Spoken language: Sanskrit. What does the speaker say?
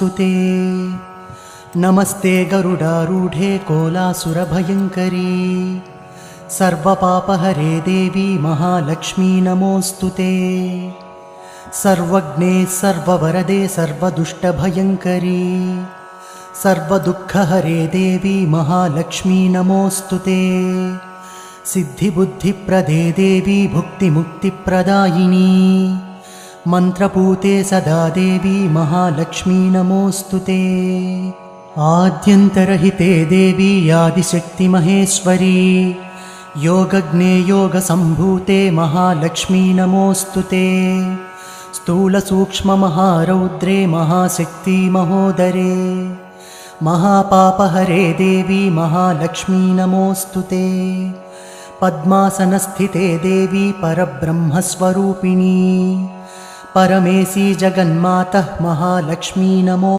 स्तुते। नमस्ते गरुडारूढे कोलासुरभयङ्करी सर्वपापहरे देवी महालक्ष्मी नमोऽस्तुते। सर्वज्ञे सर्ववरदे सर्वदुष्टभयङ्करी सर्वदुःखहरे देवी महालक्ष्मी नमोऽस्तुते। सिद्धिबुद्धिप्रदे देवी भुक्तिमुक्तिप्रदायिनी मंत्रपूते सदा देवी महालक्ष्मी नमोऽस्तुते। आद्यन्तरहिते देवी आदिशक्तिमहेश्वरी योगज्ञे योगसम्भूते महालक्ष्मी नमोऽस्तुते। स्थूलसूक्ष्ममहारौद्रे महाशक्ति महोदरे महापापहरे देवी महालक्ष्मी नमोऽस्तुते। पद्मासनस्थिते देवी परब्रह्मस्वरूपिणी परमेशी जगन्मातः महालक्ष्मी नमो